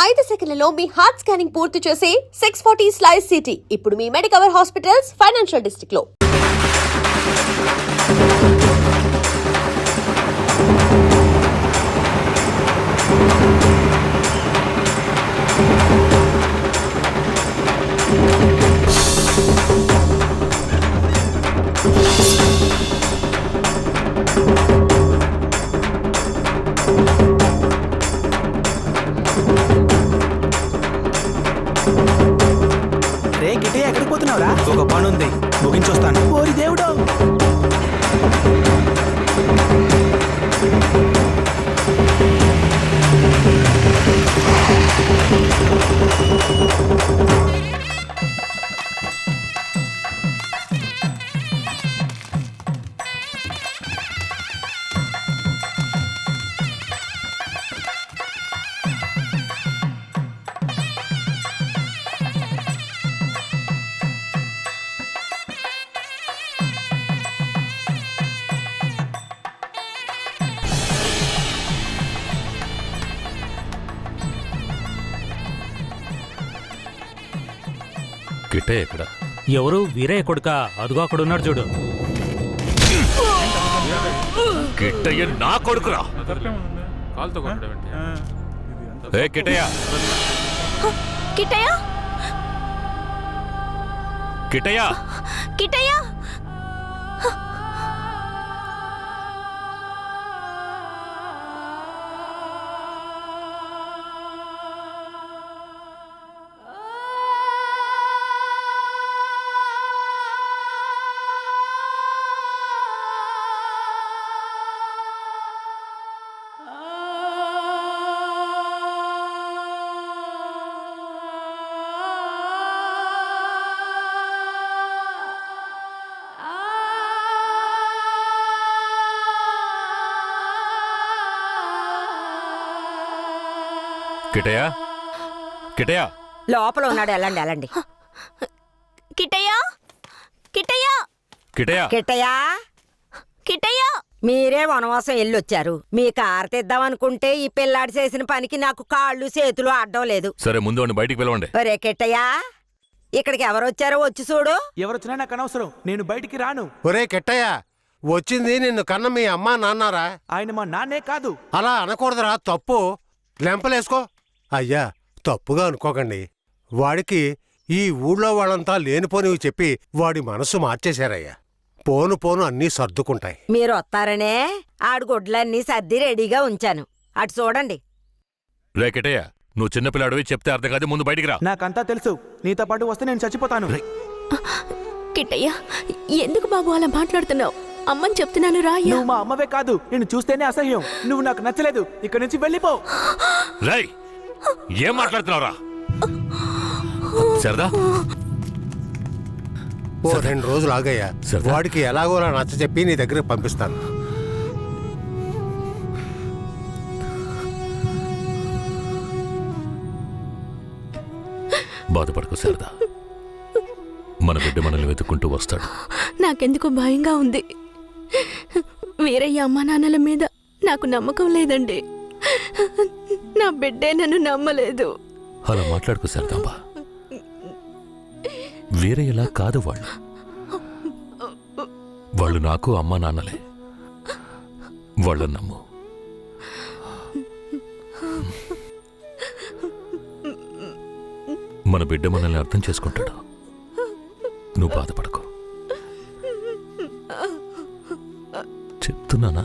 5 సెకన్లలో మీ heart scanning పూర్తి చేసి 640 స్లైస్ సిటీ ఇప్పుడు మీ మెడికవర్ హాస్పిటల్స్ ఫైనాన్షియల్ డిస్ట్రిక్ట్ లో. రే గిటే ఎక్కడికి పోతున్నావురా? ఒక పని ఉంది, ముగించొస్తాను. ఓరి దేవుడు! గిట్టే ఎక్కడ? ఎవరు? వీరయ్య కొడుక? అదుగో అక్కడున్నాడు చూడు. గిట్టయ్య నా కొడుకురా. ఏ గిట్టయ్య, కిట్టయ్య, గిట్టయ్య, కిట్టయ్య, గిట్టయ్య, గిట్టయ్య. లోపల ఉన్నాడు. వెళ్ళండి వెళ్ళండి. కిట్టయ్య, కిట్టయ్య, గిట్టయ్య, కిట్టయ్యా, కిట్టయ్య. మీరే వనవాసం వెళ్ళొచ్చారు. మీ కారు తెద్దామనుకుంటే ఈ పిల్లాడి చేసిన పనికి నాకు కాళ్ళు చేతులు అడ్డం లేదు. సరే ముందు వాడిని బయటికి పిలవండి. ఒరే కిట్టయ్యా, ఇక్కడికి ఎవరొచ్చారో వచ్చి చూడు. ఎవరొచ్చినా నాకు అనవసరం, నేను బయటికి రాను. ఒరే కెట్టయ్య, వచ్చింది నిన్ను కన్న మీ అమ్మా నాన్నారా? ఆయన మా నాన్నే కాదు. అలా అనకూడదురా, తప్పు. లెంపలేసుకో. అయ్యా, తప్పుగా అనుకోకండి. వాడికి ఈ ఊళ్ళో వాళ్ళంతా లేనిపోనివి చెప్పి వాడి మనసు మార్చేశారయ్యా. పోను పోను అన్నీ సర్దుకుంటాయి. మీరు వస్తారనే ఆడు గుడ్లన్నీ సర్ది రెడీగా ఉంచాను. అటు చూడండి. రే గిట్టయ్య, నువ్వు చిన్నపిల్లాడివి, చెప్తే అర్థం కాదు. ముందు బయటికి రా. నాకంతా తెలుసు. నీతో పాటు వస్తే నేను చచ్చిపోతాను. కిట్టయ్య, ఎందుకు బాబు అలా మాట్లాడుతున్నావు? అమ్మని చెప్తున్నాను రా. నువ్వు మా అమ్మవే కాదు, నేను చూస్తేనే అసహ్యం. నువ్వు నాకు నచ్చలేదు, ఇక్కడి నుంచి వెళ్ళిపో. రేయ్, ఏం మాట్లాడుతున్నావురా? సరదా, ఓ 2 రోజులు ఆగయ్యా. సరదా. వాడికి ఎలాగోలా నచ్చ చెప్పి నీ దగ్గరకు పంపిస్తాను. బాధపడకు సరదా. మన బిడ్డ మనల్ని వెతుక్కుంటూ వస్తాడు. నాకెందుకు భయంగా ఉంది. వీరయ్య అమ్మా నాన్నల మీద నాకు నమ్మకం లేదండి. నా బిడ్డే నన్ను నమ్మలేదు. అలా మాట్లాడుకు సరదాంబా. వేరే ఎలా కాదు వాళ్ళు. వాళ్ళు నాకు అమ్మా నాన్నలే. వాళ్ళని నమ్ము. మన బిడ్డ మనల్ని అర్థం చేసుకుంటాడు. నువ్వు బాధపడకు. చెప్తున్నానా?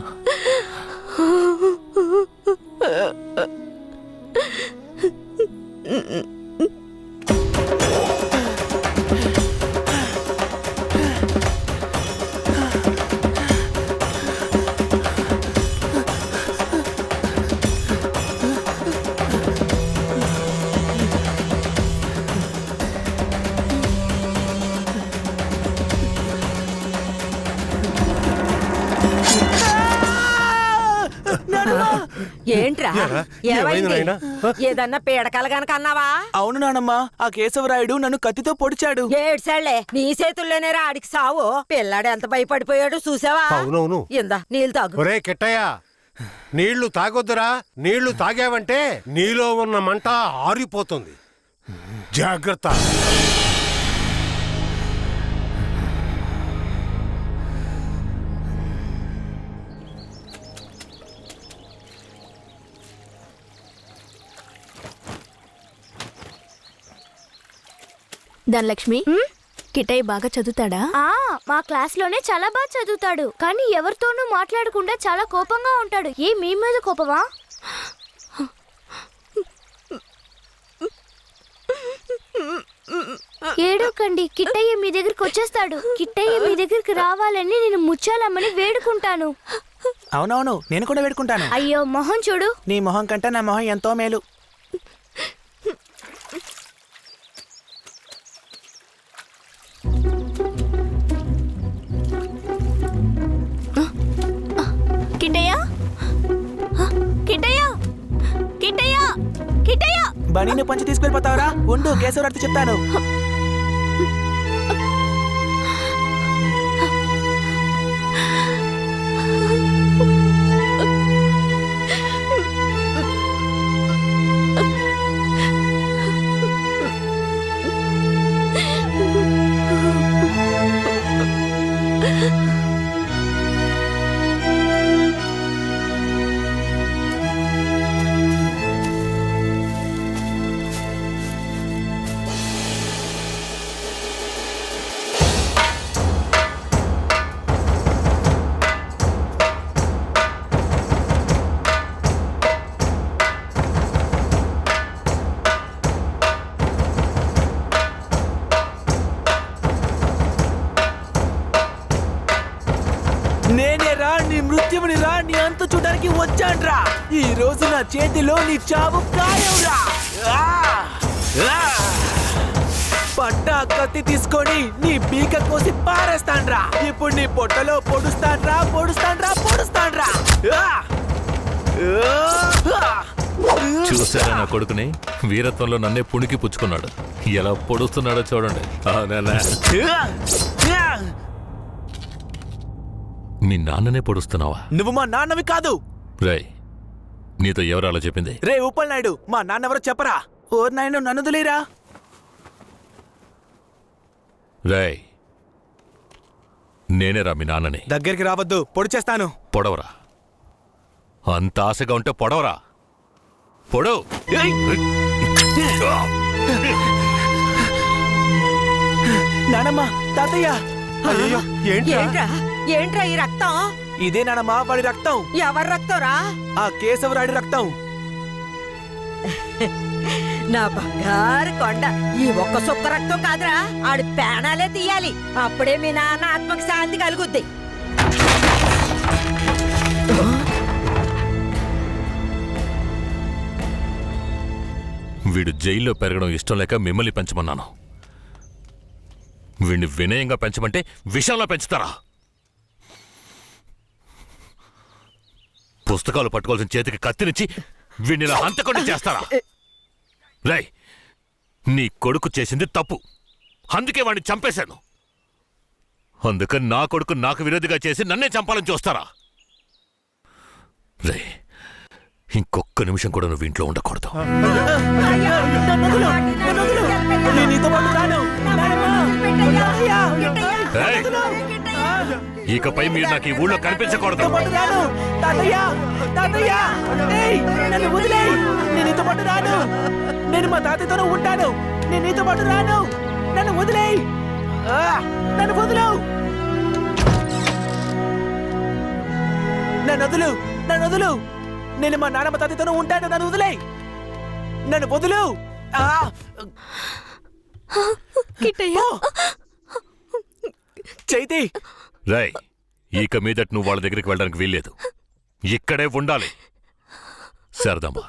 ఏంట్రా? ఏమైంది? ఏదన్నా పీడకలు గనక అన్నావా? అవును నానమ్మా, ఆ కేశవరాయుడు నన్ను కత్తితో పొడిచాడు. ఏడ్సాళ్లే, నీ చేతుల్లోనే ఆడికి సావు. పిల్లాడు ఎంత భయపడిపోయాడు చూసావా? అవునవును. ఇందా నీళ్ళు తాగు. ఒరే కిట్టయ్య, నీళ్లు తాగొద్దురా. నీళ్లు తాగావంటే నీలో ఉన్న మంట ఆరిపోతుంది. జాగ్రత్త. ధనలక్ష్మి, కిటయ్య బాగా చదువుతాడా? మా క్లాస్లోనే చాలా బాగా చదువుతాడు, కానీ ఎవరితోనూ మాట్లాడకుండా చాలా కోపంగా ఉంటాడు. మీ మీద కోపమా? ఏడోకండి, కిట్టయ్య మీ దగ్గరికి వచ్చేస్తాడు. కిట్టయ్య మీ దగ్గరికి రావాలని నేను ముచ్చాలమ్మని వేడుకుంటాను. అవునవును, నేను కూడా వేడుకుంటాను. అయ్యో మొహం చూడు. నీ మొహం కంటే నా మొహం ఎంతో మేలు. కిటయ్య, కిటయ్య, కిటయ్య, కిటయ్య! బనీని పంచి తీసుకెళ్ళిపోతావరా? ఉండు, కేశవరాడితో చెప్తాను. నేనే రా, నీ మృత్యువుని రా, నీ అంతు చూడడానికి వచ్చాన్రా. ఈ రోజు నా చేతిలో నీ చావు ఖాయంరా. పట్టా కత్తి తీసుకొని నీ పీక కోసి పారేస్తాన్రా. ఇప్పుడు నీ పొట్టలో పొడుస్తాన్రా, పొడుస్తాన్రా, పొడుస్తాన్రా. చూసారా నా కొడుకుని? వీరత్వంలో నన్నే పుణికి పుచ్చుకున్నాడు. ఎలా పొడుస్తున్నాడో చూడండి. మీ నాన్ననే పొడుస్తున్నావా? నువ్వు మా నాన్నవి కాదు. రేయ్, నీతో ఎవరు అలా చెప్పింది? రే ఉప్పల్ నాయుడు, మా నాన్నెవరో చెప్పరా? ఓర్ నాయను, నన్ను వదిలేరా. రేయ్, నేనేరా మీ నాన్నని. దగ్గరికి రావద్దు, పొడి చేస్తాను. పొడవరా. అంత ఆశగా ఉంటే పొడవరా. పొడవు. నానమ్మ, తాతయ్య. అయ్యో, ఏంట్రా? ఏంట్రా ఏంట్రా ఈ రక్తం? ఇదే నానమ్మ, వాడి రక్తం. ఎవరి రక్తంరా? ఆ కేశవరాడి రక్తం. నా బంగారు కొండ, ఈ ఒక్క సుక్క రక్తం కాదురా, ఆడి పేణాలే తీయాలి. అప్పుడే మీ నాన్న ఆత్మకు శాంతి కలుగుద్ది. వీడు జైల్లో పెరగడం ఇష్టం లేక మిమ్మల్ని పెంచమన్నాను. వీడిని వినయంగా పెంచమంటే విషంలో పెంచుతారా? పుస్తకాలు పట్టుకోవాల్సిన చేతికి కత్తినిచ్చి వీడిని ఇలా హంతకుండా చేస్తారా? రేయ్, నీ కొడుకు చేసింది తప్పు, అందుకే వాడిని చంపేశాను. అందుకని నా కొడుకు నాకు విరోధిగా చేసి నన్నే చంపాలని చూస్తారా? రే, ఇంకొక్క నిమిషం కూడా నువ్వు ఇంట్లో ఉండకూడదు. నేను నీతో పాటు రాను. రేయ్, ఇకపై మీరు నాకు ఈ ఊళ్ళో కనిపించకూడదు. నన్ను వదిలేయ్, నేను నీతో పాటు రాను. నేను మా తాతయ్యతోనే ఉంటాను. నేను నీతో పాటు రాను. నన్ను వదిలేయ్, నన్ను వదులు. నన్ను వదులు, నన్ను వదులు. నేను మా నాన్నమ్మ తాతయ్యతోనే ఉంటాను. నన్ను వదిలేయ్, నన్ను వదులు. కిట్టయ్య, చైతి, రేయ్, ఇక మీదట నువ్వు వాళ్ళ దగ్గరికి వెళ్ళడానికి వీల్లేదు. ఇక్కడే ఉండాలి. శారదమ్మ,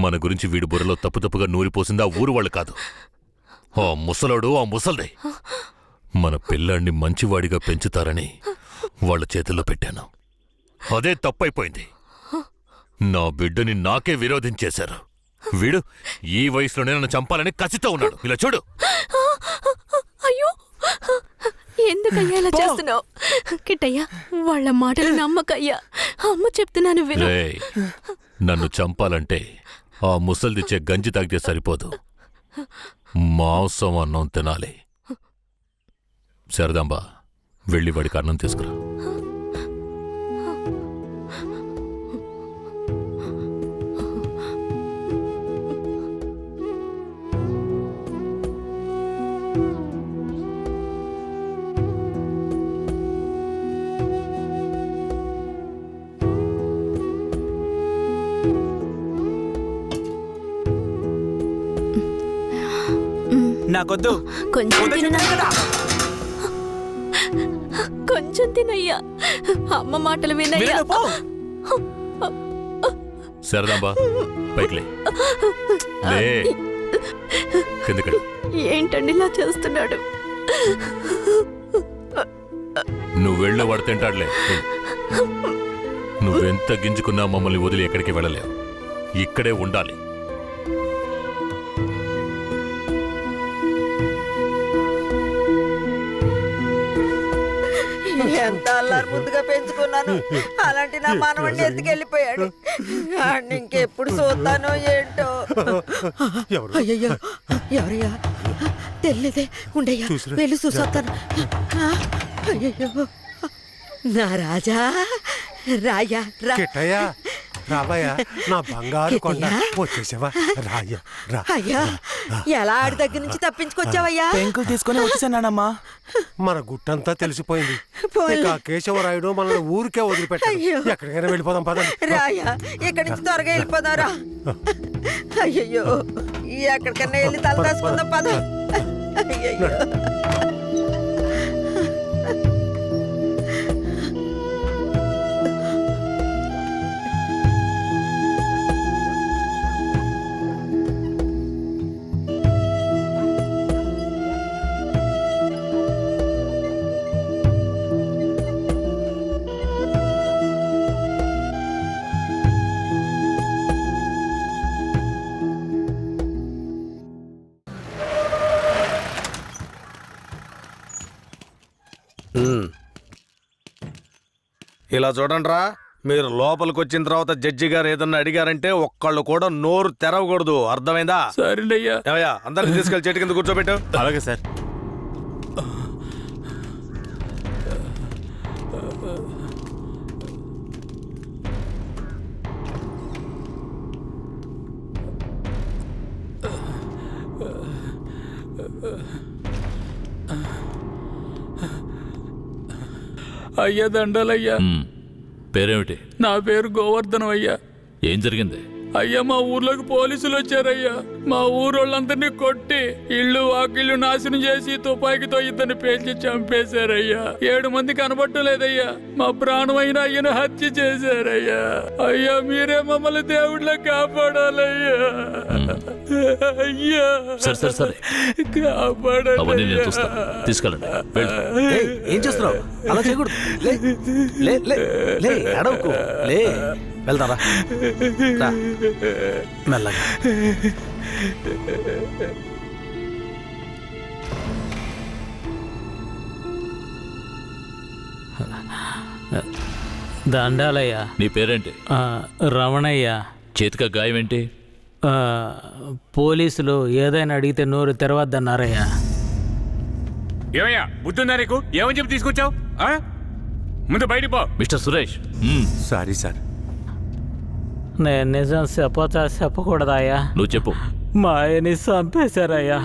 మన గురించి వీడి బుర్రలో తప్పుగా నూరిపోసింది ఆ ఊరు వాళ్ళు కాదు, ఆ ముసలోడు, ఆ ముసల్దే. మన పిల్లాన్ని మంచివాడిగా పెంచుతారని వాళ్ళ చేతుల్లో పెట్టాను. అదే తప్పైపోయింది. నా బిడ్డని నాకే విరోధించేశారు. వీడు ఈ వయసులోనే నన్ను చంపాలని కసితో ఉన్నాడు. ఇలా చూడు. అయ్యో, ఎందుకయ్యా ఇలా చేస్తున్నావు? కిట్టయ్యా, వాళ్ళ మాటలు నమ్మకయ్యా. అమ్మ చెప్తున్నాను విను. రేయ్, నన్ను చంపాలంటే ఆ ముసల్దిచ్చే గంజి తాగితే సరిపోదు, మాంసం అన్నం తినాలి. శారదాంబ, వెళ్ళి వాడికి అన్నం తీసుకురా. నాకొద్దు. కొంచెం వద్దు తిను. చెప్పాను కదా. కొంచెం తినయ్యా. అమ్మ మాటలు వినయ్యా. వినను, పో. శారదాంబ, పైకి లే. లే, కిందకి. ఏంటండి ఇలా చేస్తున్నాడు? నువ్వు వెళ్ళే వాడు తింటాడులే. నువ్వెంత గింజుకున్నా మమ్మల్ని వదిలి ఎక్కడికి వెళ్ళలేవు, ఇక్కడే ఉండాలి. ఎంత అల్లారు ముద్దుగా పెంచుకున్నాను, అలాంటి నా మనవడిని ఎత్తుకెళ్ళిపోయాడు. ఆడిని ఇంకెప్పుడు చూస్తానో ఏంటో. ఎవరు? అయ్యయ్యో, ఎవరయ్యా? తెలియదే. ఉండయ్యా, వెళ్ళి చూసొస్తాను. అయ్యయ్యో, నా రాజా, రాయా రా. కిట్టయ్యా, రావయ్యా, నా బంగారు కొండ. వచ్చేసావా? రాయ్యా, రా. అయ్యా, ఎలా ఆడి దగ్గర నుంచి తప్పించుకొచ్చావయ్యా? పెంకులు తీసుకొని వచ్చేసానమ్మా. మన గుట్టంతా తెలిసిపోయింది. పోన్లే. ఇక ఆ కేశవరాయుడు మనల్ని ఊరికే వదిలిపెట్టాడు. అయ్యో. ఎక్కడికైనా వెళ్ళిపోదాం పదండి. రాయా, ఇక్కడి నుంచి త్వరగా వెళ్ళిపోదారా. అయ్యయ్యో, ఎక్కడికన్నా వెళ్ళి తల దాచుకుందాం పద. అయ్యయ్యో. ఇలా చూడండిరా, మీరు లోపలికి వచ్చిన తర్వాత జడ్జి గారు ఏదన్నా అడిగారంటే ఒక్కళ్ళు కూడా నోరు తెరవకూడదు, అర్థమైందా? సరేనయ్యా. ఏవయ్యా, అందరిని తీసుకెళ్లి చెట్టు కింద కూర్చోబెట్టు. అలాగే సార్. అయ్యా దండాలయ్యా. పేరేమిటి? నా పేరు గోవర్ధనం అయ్యా. ఏం జరిగింది? అయ్యా, మా ఊర్లోకి పోలీసులు వచ్చారయ్యా. మా ఊరోళ్ళందరినీ కొట్టి ఇళ్ళు వాకిళ్ళు నాశనం చేసి తుపాకీతో ఇద్దరిని పేల్చి చంపేశారయ్యా. 7 మంది కనబట్టం లేదయ్యా. మా ప్రాణమైన అయ్యను హత్య చేశారయ్యా. అయ్యా, మీరే మమ్మల్ని దేవుళ్ళ కాపాడాలయ్యా. అయ్యా, సరే సరే సరే, అవన్నీ నేను చూస్తా. తీసుకెళ్ళండి, వెళ్ళు. ఏయ్, ఏం చేస్తున్నావు? అలా చేయకూడదు. లే, లే, లే, లే, అడవుకు. లే, వెళ్దారా. రా, మెల్లగా. దండాలయ్యా. నీ పేరేంటి? రమణయ్య. చేతిక గాయం ఏంటి? పోలీసులు ఏదైనా అడిగితే నోరు తెరవద్దన్నారయ్యా. ఏమయ్యా, బుద్ధుందా నీకు? ఏమని చెప్పి తీసుకొచ్చావు? ముందు బయటికి పో. మిస్టర్ సురేష్. Sorry sir. నేను నిజం చెప్పకూడదాయా? నువ్వు చెప్పు. మా ఆయన్ని చంపేశారయ్యా.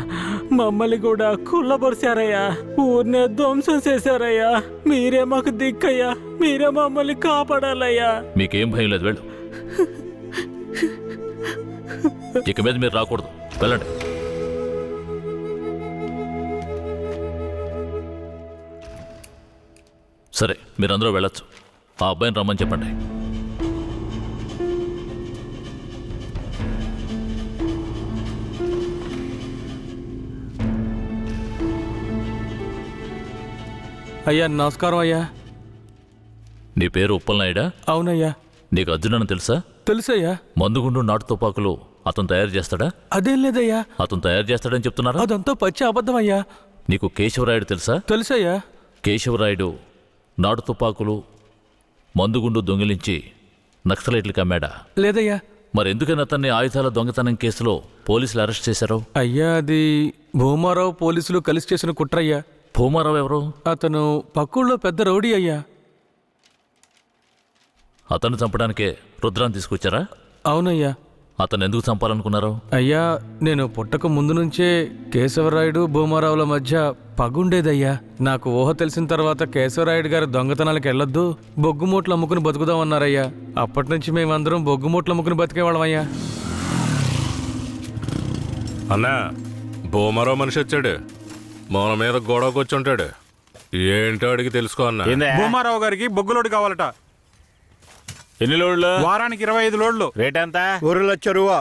మమ్మల్ని కూడా కుళ్ళబరిచారయ్యా. ఊరినే ధ్వంసం చేశారయ్యా. మీరే మాకు దిక్కయ్యా. మీరే మమ్మల్ని కాపాడాలయ్యా. మీకేం భయం లేదు, వెళ్ళు. ఇక మీద మీరు రాకూడదు, వెళ్ళండి. సరే, మీరందరూ వెళ్ళొచ్చు. ఆ అబ్బాయిని రమ్మని చెప్పండి. అయ్యా, నమస్కారం అయ్యా. నీ పేరు ఉప్పలనాయుడా? అవునయ్యా. నీకు అర్జునని తెలుసా? తెలుసయ్యా. మందుగుండు నాటు తుపాకులు అతను తయారు చేస్తాడా? అదేం లేదయ్యా. అతను తయారు చేస్తాడని చెప్తున్నారా? అదంతా పచ్చి అబద్ధమయ్యా. నీకు కేశవరాయుడు తెలుసా? తెలుసయ్యా. కేశవరాయుడు నాటు తుపాకులు మందుగుండు దొంగిలించి నక్సలైట్లకు అమ్మాడా? లేదయ్యా. మరెందుకని అతన్ని ఆయుధాల దొంగతనం కేసులో పోలీసులు అరెస్ట్ చేశారు? అయ్యా, అది భూమారావు పోలీసులు కలిసి చేసిన కుట్రయ్యా. భూమారావు ఎవరు? అతను పక్కూళ్ళో పెద్ద రౌడీ అయ్యా. అతన్ని చంపడానికే రుద్రాన్ని తీసుకొచ్చారా? అవునయ్యా. అతను ఎందుకు చంపాలనుకున్నారు? అయ్యా, నేను పుట్టక ముందు నుంచే కేశవరాయుడు భూమారావుల మధ్య పగుండేదయ్యా. నాకు ఊహ తెలిసిన తర్వాత కేశవరాయుడు గారు దొంగతనాలకు వెళ్ళొద్దు, బొగ్గుమూట్లు అమ్ముకుని బతుకుదామన్నారయ్యా. అప్పటి నుంచి మేమందరం బొగ్గుమూట్లు అమ్ముకుని బతికేవాళ్ళమయ్యా. అన్నా, భూమరో మనిషి వచ్చాడు, మన మీద గొడవకు వచ్చి ఉంటాడు. ఏంటో అడిగి తెలుసుకో అన్నా. భూమారావు గారికి బొగ్గులోడు కావాలట. ఎన్ని లోడ్లు? వారానికి 25 లోడ్లు. రేట్ ఎంత? 1 లక్ష రూపా.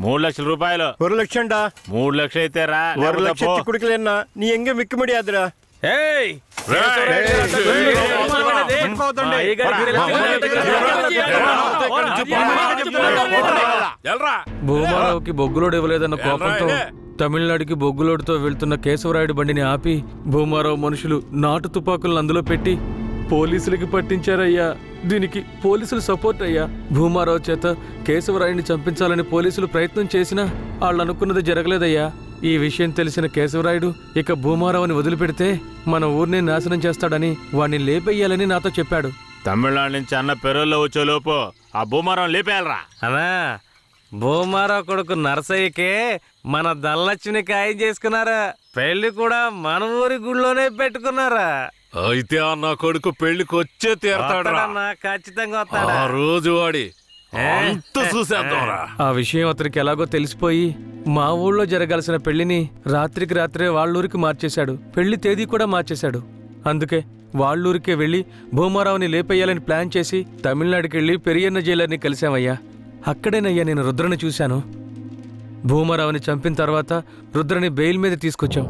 3 లక్షల రూపాయలు. 1 లక్షండా? 3 లక్షలు అయితే రా. 1 లక్ష చిక్కుడికలేనా నీ ఎంగ మిక్కి ముడియాదురా. భూమారావుకి బొగ్గులోడు ఇవ్వలేదన్న కోపంతో తమిళనాడుకి బొగ్గులోడుతో వెళ్తున్న కేశవరాయుడు బండిని ఆపి భూమారావు మనుషులు నాటు తుపాకులను అందులో పెట్టి పోలీసులకి పట్టించారయ్యా. దీనికి పోలీసులు సపోర్ట్ అయ్యా. భూమారావు చేత కేశవరాయుడిని చంపించాలని పోలీసులు ప్రయత్నం చేసినా వాళ్ళు అనుకున్నది జరగలేదయ్యా. ఈ విషయం తెలిసిన కేశవరాయుడు ఇక భూమారావుని వదిలిపెడితే మన ఊరిని నాశనం చేస్తాడని వాణ్ణి లేపేయాలని నాతో చెప్పాడు. తమిళనాడు నుంచి అన్న పెరోల్లో వచ్చేలోపు ఆ భూమారావు లేపేయాలరా. అన్నా, భూమారావు కొడుకు నరసయ్యకే మన ధనలక్ష్మిని ఖాయం చేసుకున్నారా. పెళ్లి కూడా మన ఊరి గుళ్ళోనే పెట్టుకున్నారా. అయితే ఆ నా కొడుకు పెళ్లికి వచ్చే తీరతాడు. ఖచ్చితంగా ఆ రోజు వాడి అంత చూసేద్దాంరా. ఆ విషయం అతనికి ఎలాగో తెలిసిపోయి మా ఊళ్ళో జరగాల్సిన పెళ్లిని రాత్రికి రాత్రే వాళ్ళూరికి మార్చేశాడు. పెళ్లి తేదీ కూడా మార్చేశాడు. అందుకే వాళ్ళూరికే వెళ్లి భూమారావుని లేపేయాలని ప్లాన్ చేసి తమిళనాడుకి వెళ్లి పెరియన్న జైలర్ని కలిశామయ్యా. అక్కడేనయ్యా నేను రుద్రని చూశాను. భూమారావుని చంపిన తర్వాత రుద్రని బెయిల్ మీద తీసుకొచ్చాం.